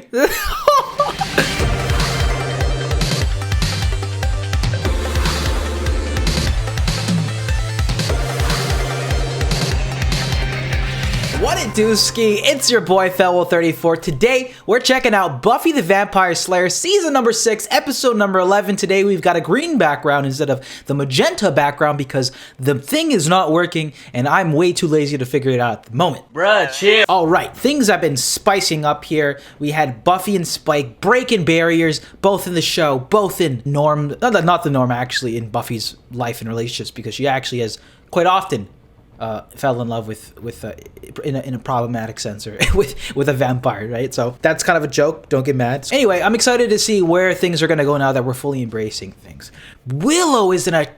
What it do, Ski? It's your boy Felwell34. Today we're checking out Buffy the Vampire Slayer season number 6, episode number 11. Today we've got a green background instead of the magenta background because the thing is not working and I'm way too lazy to figure it out at the moment. Bruh, chill. All right, things have been spicing up here. We had Buffy and Spike breaking barriers, both in the show, both in not the norm actually, in Buffy's life and relationships, because she actually has quite often fell in love with in a problematic sense, or with a vampire, right? So that's kind of a joke. Don't get mad. Anyway, I'm excited to see where things are gonna go now that we're fully embracing things. Willow was in that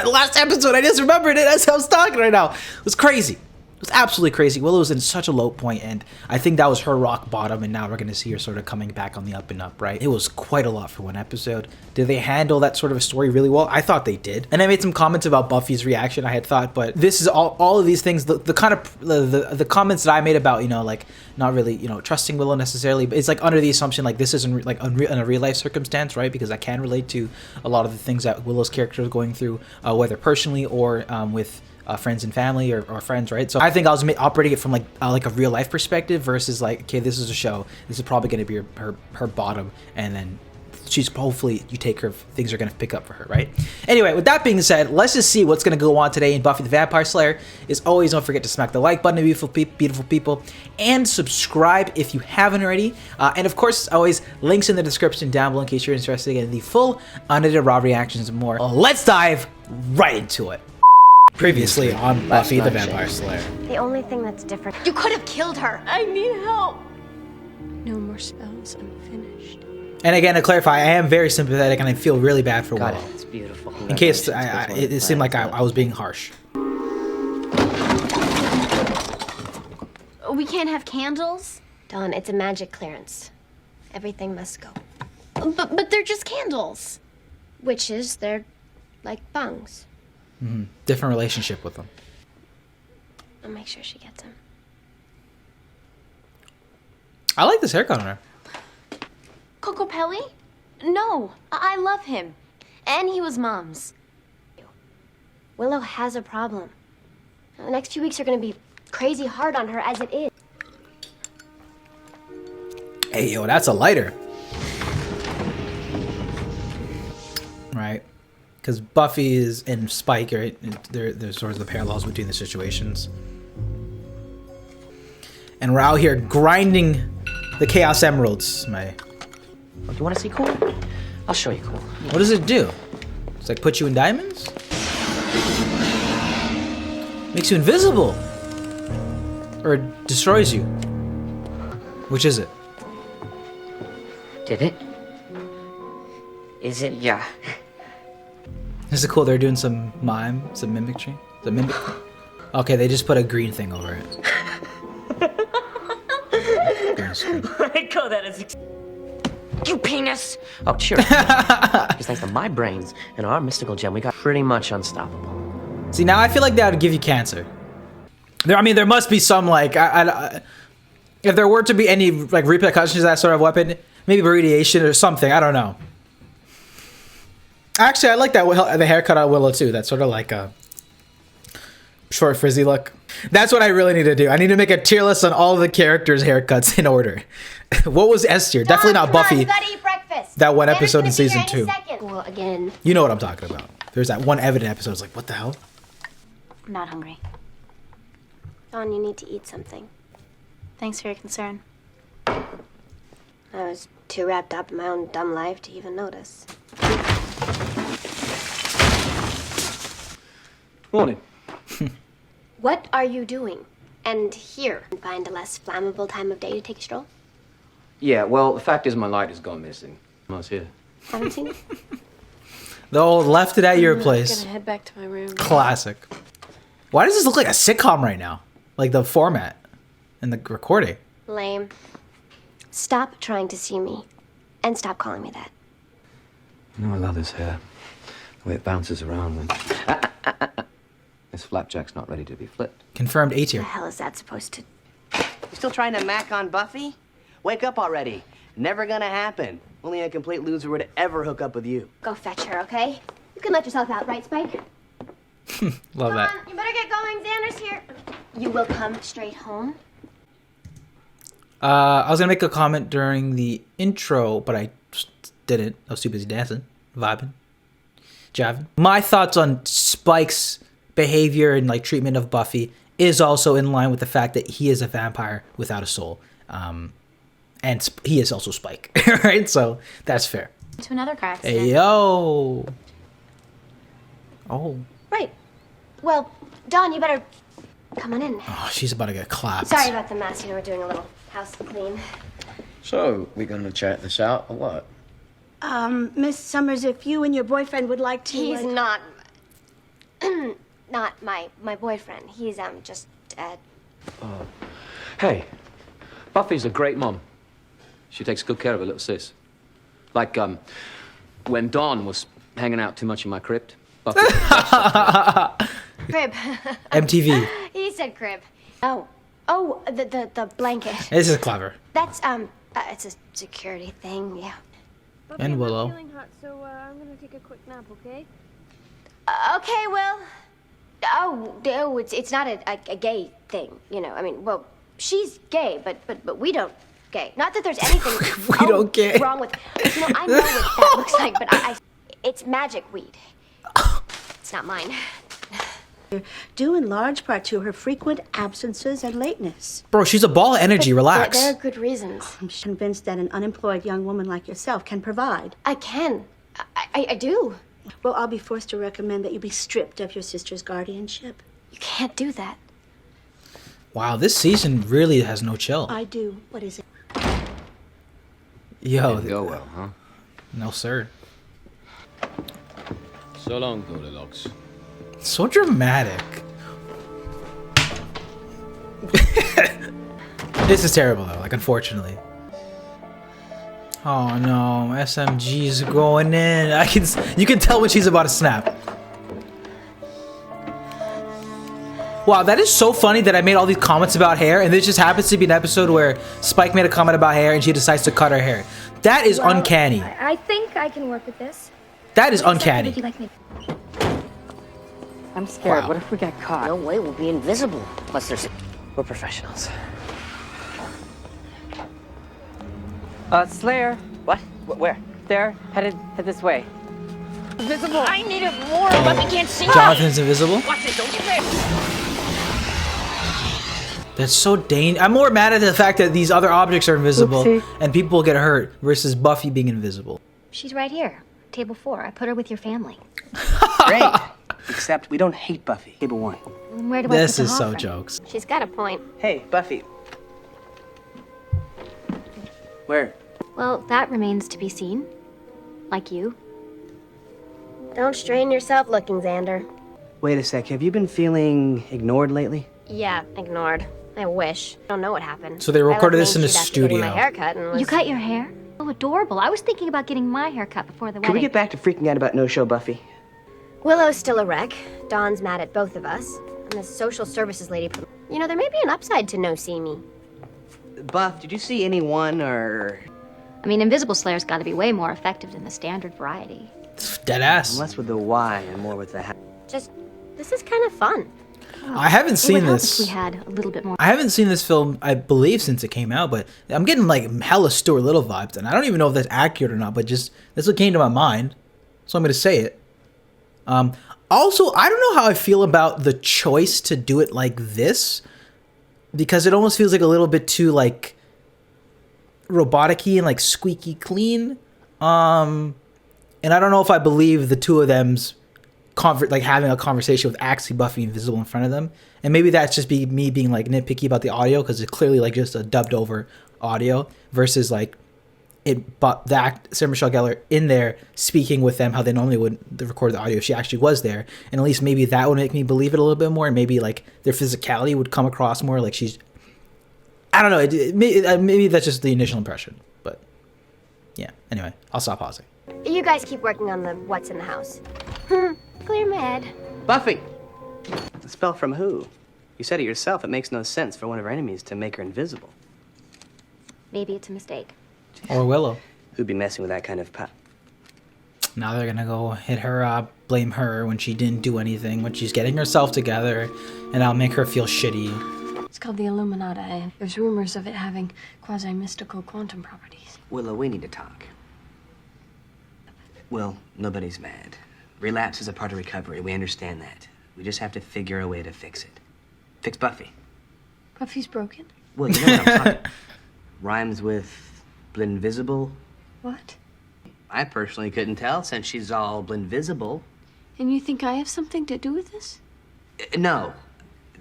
last episode. I just remembered it as I was talking right now. It was crazy. It was absolutely crazy. Willow was in such a low point, and I think that was her rock bottom, and now we're going to see her sort of coming back on the up and up, right? It was quite a lot for one episode. Did they handle that sort of a story really well? I thought they did. And I made some comments about Buffy's reaction, I had thought, but this is all of these things, the kind of, the comments that I made about, like, not really, trusting Willow necessarily, but it's like under the assumption, like, this isn't like in a real life circumstance, right? Because I can relate to a lot of the things that Willow's character is going through, whether personally or with friends and family or friends, right? So I think I was operating it from like a real life perspective versus like, okay, this is a show. This is probably going to be her bottom, and then she's hopefully you take her, things are going to pick up for her, right? Anyway, with that being said, let's just see what's going to go on today in Buffy the Vampire Slayer. As always, don't forget to smack the like button, beautiful people, and subscribe if you haven't already. And of course, always links in the description down below in case you're interested in the full unedited raw reactions and more. Let's dive right into it. Previously on Buffy the Vampire Slayer. The only thing that's different. You could have killed her. I need help. No more spells. I'm finished. And again, to clarify, I am very sympathetic and I feel really bad for Willow. It's beautiful. In case it seemed like I was being harsh. We can't have candles? Dawn, it's a magic clearance. Everything must go. But they're just candles. Witches, they're like bungs. Different relationship with them. I'll make sure she gets them. I like this haircut on her. Coco Pelli? No, I love him. And he was Mom's. Willow has a problem. The next few weeks are going to be crazy hard on her as it is. Hey, yo, that's a lighter. Right? Because Buffy is and Spike, right? There's sort of the parallels between the situations. And we're out here grinding the Chaos Emeralds. Oh, you want to see cool? I'll show you cool. What does it do? It's like put you in diamonds? Makes you invisible. Or destroys you. Which is it? Did it? Is it? Yeah. Is it cool? They're doing some mimicry. Okay, they just put a green thing over it. I call that as you penis. Oh, sure. Because thanks to my brains and our mystical gem, we got pretty much unstoppable. See, now I feel like that would give you cancer. There must be some like, if there were to be any like repercussions of that sort of weapon, maybe radiation or something. I don't know. Actually, I like the haircut on Willow too. That's sort of like a short frizzy look. That's what I really need to do. I need to make a tier list on all of the characters' haircuts in order. What was S tier? Definitely not Buffy. You gotta eat breakfast. That one episode in season 2. Well, again. You know what I'm talking about. There's that one Evident episode. It's like, what the hell? I'm not hungry. Dawn, you need to eat something. Thanks for your concern. I was too wrapped up in my own dumb life to even notice. Morning. What are you doing? And here, find a less flammable time of day to take a stroll? Yeah, well, the fact is my light has gone missing. I was here. Haven't seen it? The old left it at your place. I'm gonna head back to my room. Classic. Why does this look like a sitcom right now? Like the format and the recording. Lame. Stop trying to see me. And stop calling me that. You know, I love this hair. The way it bounces around when... This flapjack's not ready to be flipped. Confirmed A What tier. the hell is that supposed to... You still trying to mac on Buffy? Wake up already. Never gonna happen. Only a complete loser would ever hook up with you. Go fetch her, okay? You can let yourself out, right, Spike? Love that. Come on, you better get going. Xander's here. You will come straight home? I was gonna make a comment during the intro, but I just didn't. I was too busy dancing, vibing, jiving. My thoughts on Spike's behavior and like treatment of Buffy is also in line with the fact that he is a vampire without a soul, and he is also Spike, right? So that's fair. To another car accident. Hey yo. Oh. Right. Well, Dawn, you better come on in. Oh, she's about to get clapped. Sorry about the mess. You know, we're doing a little house clean. So, we gonna chat this out or what? Miss Summers, if you and your boyfriend would like to... He's not... not my boyfriend. He's, just, Hey, Buffy's a great mom. She takes good care of her little sis. Like, when Dawn was hanging out too much in my crypt, Buffy... crib. MTV. He said crib. Oh, the blanket. This is clever. That's, it's a security thing, yeah. And Willow. I'm feeling hot, so I'm gonna take a quick nap, okay? Okay, Will. Oh, it's not a gay thing, you know. I mean, well, she's gay, but we don't gay. Not that there's anything We don't gay. wrong with. You know, I know what that looks like, but it's magic weed. It's not mine. Due in large part to her frequent absences and lateness. Bro, she's a ball of energy. Relax. There are good reasons. I'm convinced that an unemployed young woman like yourself can provide. I can. I do. Well, I'll be forced to recommend that you be stripped of your sister's guardianship. You can't do that. Wow, this season really has no chill. I do. What is it? Yo. Didn't go well, huh? No, sir. So long, Goldilocks. So dramatic. This is terrible though, like unfortunately. Oh no, SMG's going in. You can tell when she's about to snap. Wow, that is so funny that I made all these comments about hair, and this just happens to be an episode where Spike made a comment about hair and she decides to cut her hair. That is uncanny. I think I can work with this. That is uncanny. Would you like me? I'm scared. Wow. What if we get caught? No way, we'll be invisible. Plus, we're professionals. Slayer. What? Where? There, head this way. Invisible. I need it more, but we can't see. Jonathan's invisible. Watch it, don't get there. That's so dangerous. I'm more mad at the fact that these other objects are invisible Oopsie. and people get hurt versus Buffy being invisible. She's right here. Table 4. I put her with your family. Great. Except we don't hate Buffy. Table 1. Where do I This put the is so Hoffman? jokes. She's got a point. Hey, Buffy. Where? Well, that remains to be seen. Like you. Don't strain yourself looking, Xander. Wait a sec. Have you been feeling ignored lately? Yeah, ignored. I wish. I don't know what happened. So they recorded this in a Main Street after getting studio. My haircut and was... You cut your hair? Oh, adorable. I was thinking about getting my hair cut before the Can wedding. we get back to freaking out about no-show Buffy? Willow's still a wreck. Dawn's mad at both of us. And the social services lady... You know, there may be an upside to no see me. Buff, did you see anyone or... I mean, Invisible Slayer's got to be way more effective than the standard variety. Dead ass. Less with the Y and more with the... Just, this is kind of fun. I haven't It would seen help this. if we had a little bit more. I haven't seen this film, I believe, since it came out, but I'm getting like hella Stuart Little vibes, and I don't even know if that's accurate or not, but just that's what came to my mind, so I'm gonna say it. Also, I don't know how I feel about the choice to do it like this, because it almost feels like a little bit too like robotic-y and like squeaky clean. And I don't know if I believe the two of them's like having a conversation with actually Buffy invisible in front of them, and maybe that's just me being like nitpicky about the audio because it's clearly like just a dubbed over audio versus like Sarah Michelle Gellar in there speaking with them how they normally would record the audio if she actually was there, and at least maybe that would make me believe it a little bit more, and maybe like their physicality would come across more like she's, I don't know, maybe that's just the initial impression, but yeah, anyway, I'll stop pausing. You guys keep working on the what's in the house. Clear my head. Buffy! A spell from who? You said it yourself. It makes no sense for one of her enemies to make her invisible. Maybe it's a mistake. Or Willow. Who'd be messing with that kind of power? Now they're gonna go hit her up, blame her when she didn't do anything, when she's getting herself together, and I'll make her feel shitty. It's called the Illuminati. There's rumors of it having quasi-mystical quantum properties. Willow, we need to talk. Well, nobody's mad. Relapse is a part of recovery. We understand that. We just have to figure a way to fix it. Fix Buffy. Buffy's broken? Well, you know what I'm talking. Rhymes with blinvisible. What? I personally couldn't tell since she's all blinvisible. And you think I have something to do with this? No,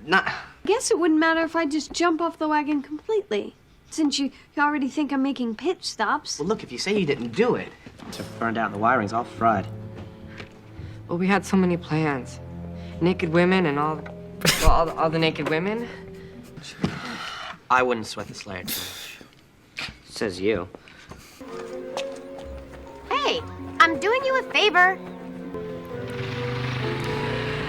not. I guess it wouldn't matter if I just jump off the wagon completely. Since you already think I'm making pit stops. Well, look, if you say you didn't do it. To burn down the wiring's all fried. Well, we had so many plans. Naked women and all the naked women. I wouldn't sweat the Slayer too much. Says you. Hey, I'm doing you a favor.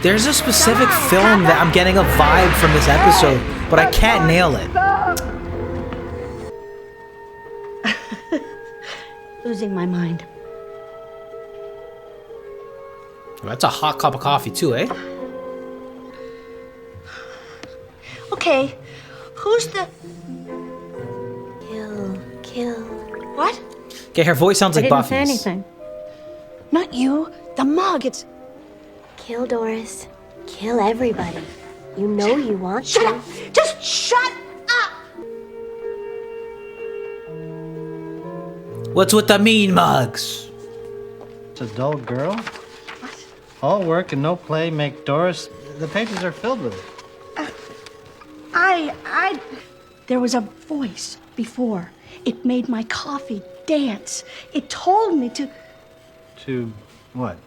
There's a specific film that I'm getting a vibe from this episode, but I can't nail it. Losing my mind. That's a hot cup of coffee too, eh? Okay, who's the... Kill. What? Okay, her voice sounds like I didn't Buffy's. say anything. Not you. The mug. It's... Kill Doris. Kill everybody. You know you want Shut to. up! Just shut up! What's with the mean mugs? It's a dull girl. What? All work and no play make Doris. The pages are filled with it. There was a voice before. It made my coffee dance. It told me to... To what?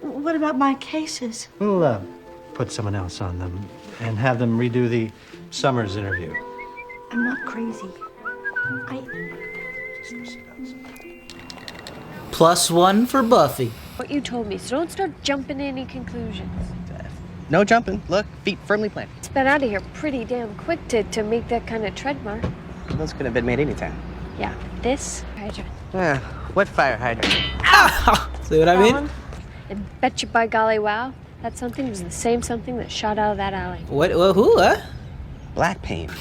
What about my cases? We'll put someone else on them and have them redo the Summers interview. I'm not crazy. +1 for Buffy. What you told me, so don't start jumping to any conclusions. No jumping. Look, feet firmly planted. It's been out of here pretty damn quick to make that kind of tread mark. Those could have been made anytime. Yeah, this hydrant. What fire hydrant? See what I mean? That one, and bet you by golly wow, that something was the same something that shot out of that alley. What? Who? Black paint.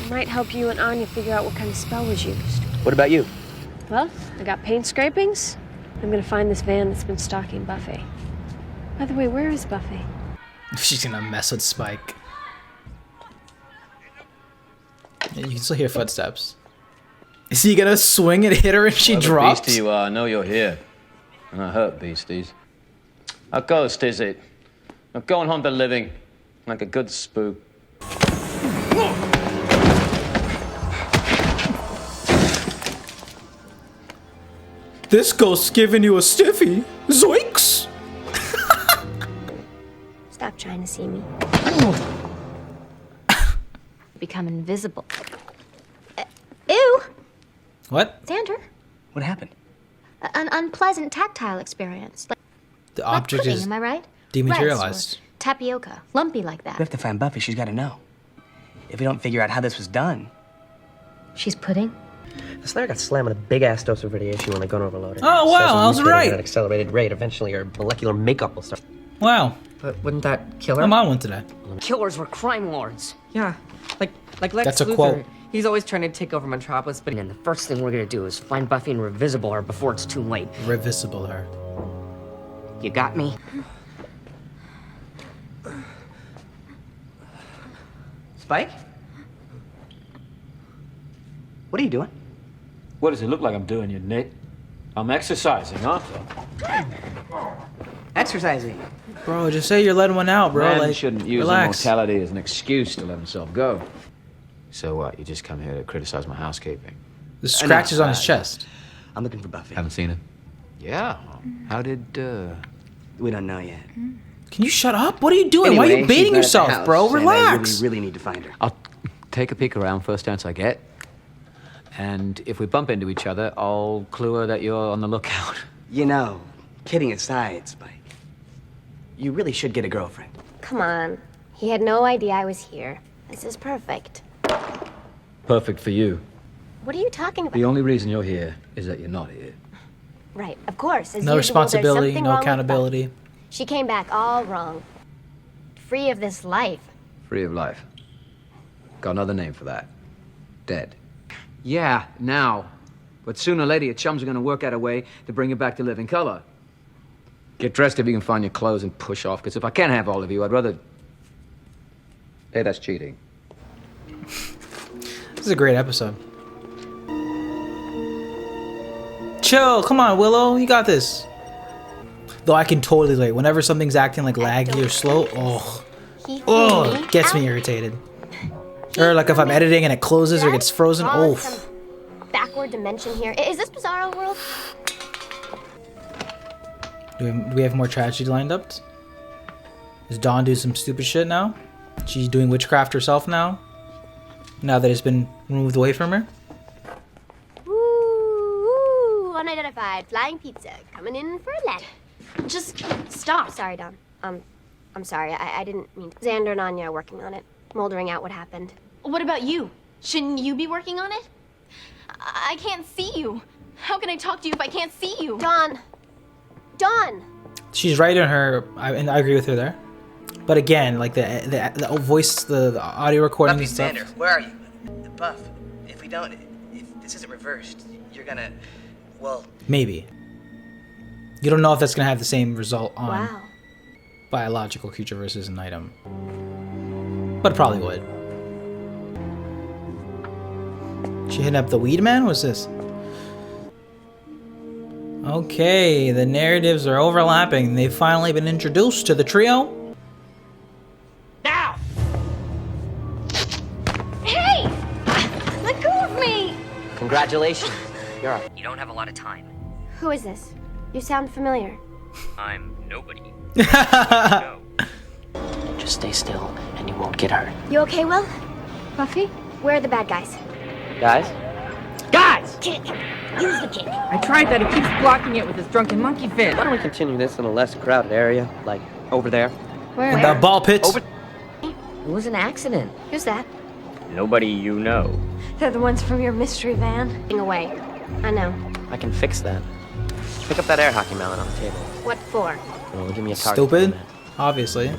It might help you and Anya figure out what kind of spell was used. What about you? Well, I got paint scrapings. I'm gonna find this van that's been stalking Buffy. By the way, where is Buffy? She's gonna mess with Spike. Yeah, you can still hear footsteps. Is he gonna swing and hit her and she drops? Beastie you are, I know you're here. And I hurt beasties. A ghost, is it? Now go and hunt the living, like a good spook. This ghost's giving you a stiffy. Zoinks! Stop trying to see me. Become invisible. Ew! What? Xander, What happened? an unpleasant tactile experience. The Like object pudding, is am I right? dematerialized. Rice or tapioca, lumpy like We have that. to find Buffy. She's got to know. If we don't figure out how this was done. She's pudding. The Slayer got slammed with a big-ass dose of radiation when the gun overloaded. Oh, wow, Cells will I was mutate right. At an accelerated rate. Eventually, your molecular makeup will start. Wow. But wouldn't that kill her? I'm on one today. Killers were crime lords. Yeah, like Lex That's a Luthor. quote. He's always trying to take over Metropolis, but And the first thing we're gonna do is find Buffy and revisible her before it's too late. Revisible her. You got me? Spike? What are you doing? What does it look like I'm doing, you Nick? I'm exercising, aren't I? Exercising. Bro, just say you're letting one out, bro. Man Like, shouldn't use relax. immortality as an excuse to let himself go. So what, you just come here to criticize my housekeeping? The scratches on his chest. I'm looking for Buffy. Haven't seen her? Yeah. How did, We don't know yet. Can you shut up? What are you doing? Why are you Anyway, baiting she's not at the yourself, house, bro? and Relax. I really need to find her. I'll take a peek around first chance I get. And if we bump into each other, I'll clue her that you're on the lookout. You know, kidding aside, Spike, you really should get a girlfriend. Come on. He had no idea I was here. This is perfect. Perfect for you. What are you talking about? The only reason you're here is that you're not here. Right, of course. As No usual, responsibility, there's something no wrong with accountability. Buffy. She came back all wrong. Free of this life. Free of life. Got another name for that. Dead. Yeah, now. But sooner or later, your chums are gonna work out a way to bring you back to living color. Get dressed if you can find your clothes and push off, because if I can't have all of you, I'd rather... Hey, that's cheating. This is a great episode. Chill, come on, Willow, you got this. Though I can totally, like, whenever something's acting like laggy or slow, it gets me irritated. Or like if I'm editing and it closes or gets frozen, Some backward dimension here. Is this Bizarro World? Do we have more tragedy lined up? Does Dawn do some stupid shit now? She's doing witchcraft herself now? Now that it's been removed away from her? Ooh, unidentified flying pizza coming in for a let. Just stop. Sorry, Dawn. I'm sorry. I didn't mean to. Xander and Anya are working on it, moldering out what happened. What about you? Shouldn't you be working on it? I can't see you. How can I talk to you if I can't see you? Dawn! She's right in her, and I agree with her there. But again, like the voice, the audio recording Buffy, and stuff. Xander, where are you? Buff, if this isn't reversed, you're gonna, well... Maybe. You don't know if that's going to have the same result on Wow. biological creature versus an item. But it probably would. She hitting up the weed man? What's this? Okay, the narratives are overlapping. They've finally been introduced to the trio. Now! Hey! Let go of me! Congratulations. You're up. You don't have a lot of time. Who is this? You sound familiar. I'm nobody. No. Just stay still and you won't get hurt. You okay, Will? Buffy? Where are the bad guys? Guys? Guys! Kick! Use the kick. I tried that. He keeps blocking it with his drunken monkey fit. Why don't we continue this in a less crowded area? Like, over there? Where? The ball pits. Over... It was an accident. Who's that? Nobody you know. They're the ones from your mystery van. Getting away. I know. I can fix that. Pick up that air hockey mallet on the table. What for? Well, give me a target. Stupid. Obviously.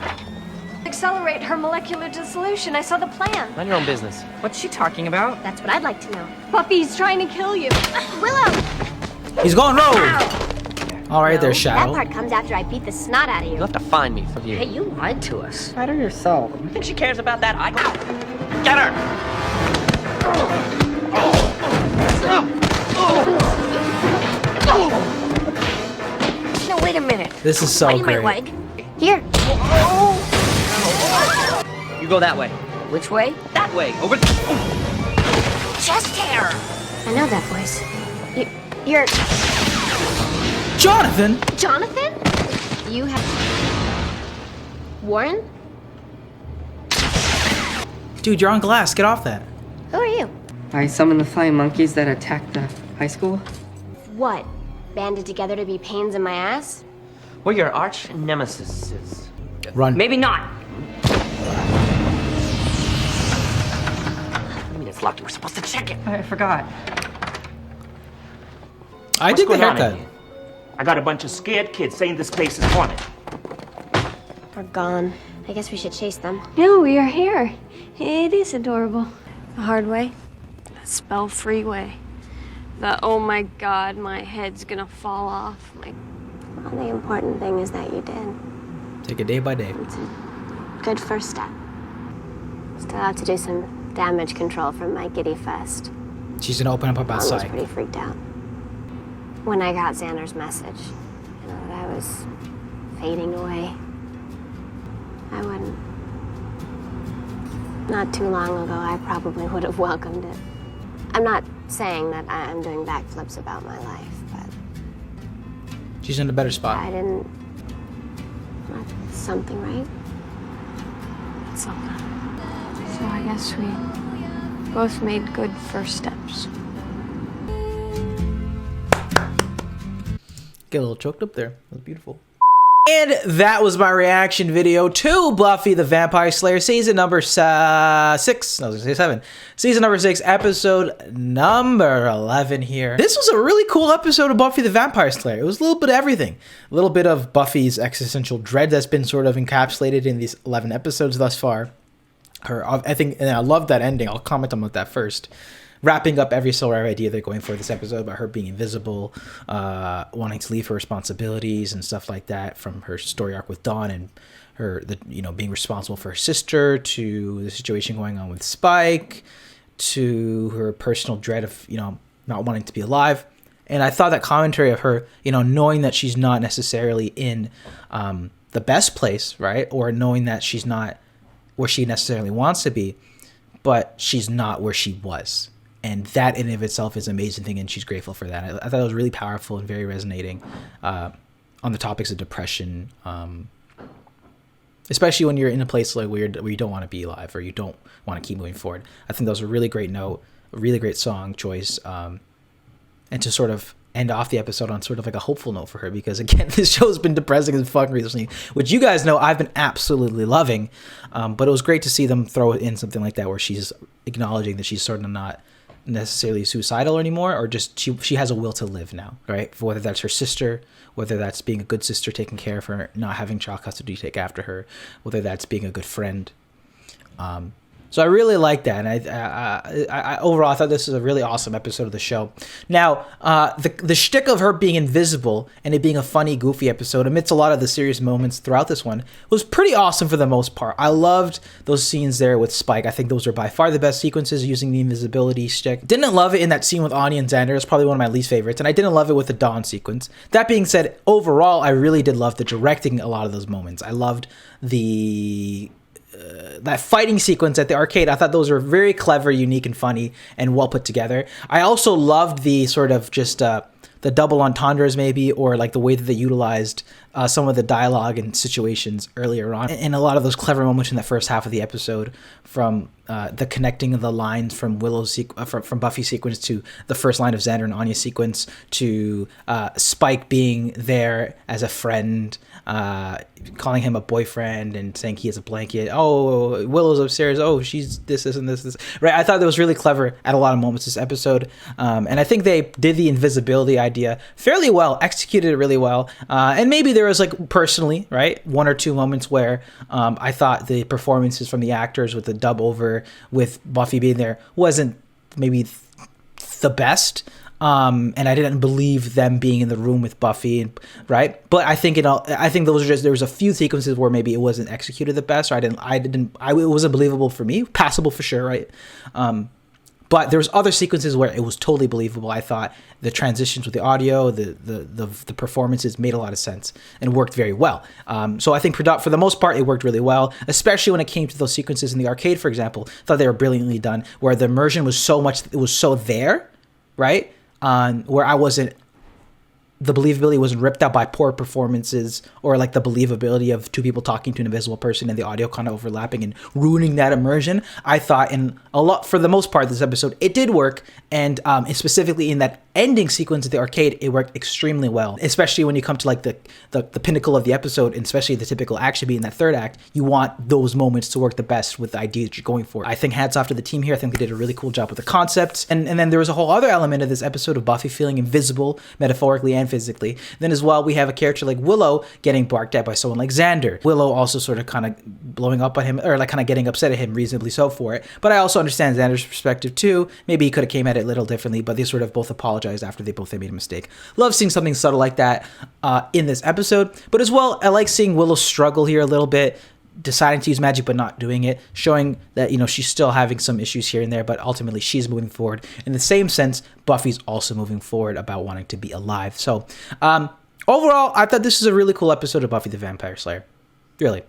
Accelerate her molecular dissolution. I saw the plan. Mind your own business. What's she talking about? That's what I'd like to know. Buffy's trying to kill you. Willow! He's going rogue. All right, there's That Shadow. part comes after I beat the snot out of you. You'll have to find me for you. Hey, you lied to us. Lie to yourself. You think she cares about that? Get her! No, wait a minute. This is so Biting my great. leg. Here. You go that way. Which way? That way. Over Chest hair. I know that voice. You're Jonathan! Jonathan? You have Warren? Dude, you're on glass. Get off that. Who are you? I summoned the flying monkeys that attacked the high school. What? Banded together to be pains in my ass? We're your arch nemesis. Run. Maybe not. I mean, it's locked. We're supposed to check it. I forgot. I dig the going on in haircut. here? I got a bunch of scared kids saying this place is haunted. We're gone. I guess we should chase them. No, we are here. It is adorable. The hard way. The spell-free way. The, oh my god, my head's gonna fall off. Like, Well, the important thing is that you did. Take it day by day. It's a good first step. Still have to do some damage control from my giddy fest. She's gonna open up about Mom was psych. pretty freaked out when I got Xander's message. You know, that I was fading away. I wouldn't. Not too long ago, I probably would have welcomed it. I'm not saying that I'm doing backflips about my life, but She's in a better spot. I didn't. That's something, right? it's something. So I guess we both made good first steps. Get a little choked up there. That was beautiful. And that was my reaction video to Buffy the Vampire Slayer season number 6. I was gonna say 7. Season number 6, episode number 11 here. This was a really cool episode of Buffy the Vampire Slayer. It was a little bit of everything. A little bit of Buffy's existential dread that's been sort of encapsulated in these 11 episodes thus far. I think, and I love that ending. I'll comment on that first. Wrapping up every sort of idea they're going for this episode about her being invisible, wanting to leave her responsibilities and stuff like that, from her story arc with Dawn and her, being responsible for her sister, to the situation going on with Spike, to her personal dread of, not wanting to be alive. And I thought that commentary of her, knowing that she's not necessarily in the best place, right? Or knowing that she's not where she necessarily wants to be, but she's not where she was. And that in and of itself is an amazing thing, and she's grateful for that. I thought it was really powerful and very resonating on the topics of depression, especially when you're in a place like where you don't want to be alive or you don't want to keep moving forward. I think that was a really great note, a really great song choice, and to sort of end off the episode on sort of like a hopeful note for her, because again, this show's been depressing as fuck recently, which you guys know I've been absolutely loving, but it was great to see them throw in something like that where she's acknowledging that she's sort of not necessarily suicidal anymore, or just she has a will to live now, right? For whether that's her sister, whether that's being a good sister, taking care of her, not having child custody take after her, whether that's being a good friend. So I really like that, and I overall I thought this was a really awesome episode of the show. Now, the shtick of her being invisible and it being a funny, goofy episode amidst a lot of the serious moments throughout this one was pretty awesome for the most part. I loved those scenes there with Spike. I think those are by far the best sequences using the invisibility shtick. Didn't love it in that scene with Anya and Xander. It's probably one of my least favorites, and I didn't love it with the Dawn sequence. That being said, overall, I really did love the directing a lot of those moments. I loved that fighting sequence at the arcade. I thought those were very clever, unique, and funny, and well put together. I also loved the sort of just the double entendres maybe, or like the way that they utilized some of the dialogue and situations earlier on, and a lot of those clever moments in the first half of the episode, from the connecting of the lines from from Buffy sequence to the first line of Xander and Anya sequence, to Spike being there as a friend, calling him a boyfriend and saying he has a blanket. Oh, Willow's upstairs. Oh, she's this and this. Right. I thought that was really clever at a lot of moments this episode. And I think they did the invisibility idea fairly well, executed it really well. And maybe there was like personally, right, one or two moments where I thought the performances from the actors with the dub over with Buffy being there wasn't maybe the best. And I didn't believe them being in the room with Buffy, right? But I think those are just, there was a few sequences where maybe it wasn't executed the best, or it wasn't believable for me. Passable for sure, right? But there was other sequences where it was totally believable. I thought the transitions with the audio, the performances made a lot of sense and worked very well. So I think for the most part, it worked really well, especially when it came to those sequences in the arcade, for example. I thought they were brilliantly done, where the immersion was so there, right? Where the believability wasn't ripped out by poor performances, or like the believability of two people talking to an invisible person and the audio kind of overlapping and ruining that immersion. I thought for the most part, this episode, it did work. And specifically in that ending sequence at the arcade, it worked extremely well, especially when you come to like the pinnacle of the episode, and especially the typical action being that third act. You want those moments to work the best with the idea that you're going for. I think hats off to the team here. I think they did a really cool job with the concepts. And then there was a whole other element of this episode of Buffy feeling invisible, metaphorically and physically. Then as well, we have a character like Willow getting barked at by someone like Xander. Willow also sort of kind of blowing up on him, or like kind of getting upset at him, reasonably so for it. But I also understand Xander's perspective too. Maybe he could have came at it a little differently, but they sort of both apologized after they both made a mistake. Love seeing something subtle like that in this episode. But as well, I like seeing Willow struggle here a little bit, deciding to use magic but not doing it, showing that, she's still having some issues here and there, but ultimately she's moving forward. In the same sense, Buffy's also moving forward about wanting to be alive. So overall, I thought this is a really cool episode of Buffy the Vampire Slayer. Really.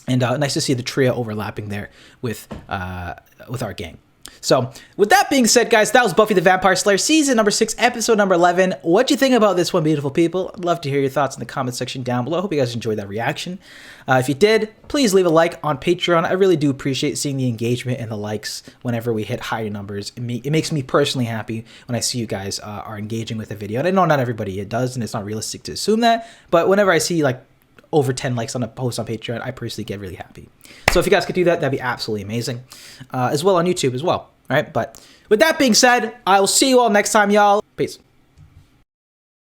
And nice to see the trio overlapping there with our gang. So with that being said, guys, that was Buffy the Vampire Slayer season number 6, episode number 11. What'd you think about this one, beautiful people? I'd love to hear your thoughts in the comment section down below. I hope you guys enjoyed that reaction. If you did, please leave a like on Patreon. I really do appreciate seeing the engagement and the likes whenever we hit higher numbers. It makes me personally happy when I see you guys are engaging with the video. And I know not everybody it does, and it's not realistic to assume that. But whenever I see like over 10 likes on a post on Patreon, I personally get really happy. So if you guys could do that, that'd be absolutely amazing. As well on YouTube as well. All right. But with that being said, I will see you all next time, y'all. Peace.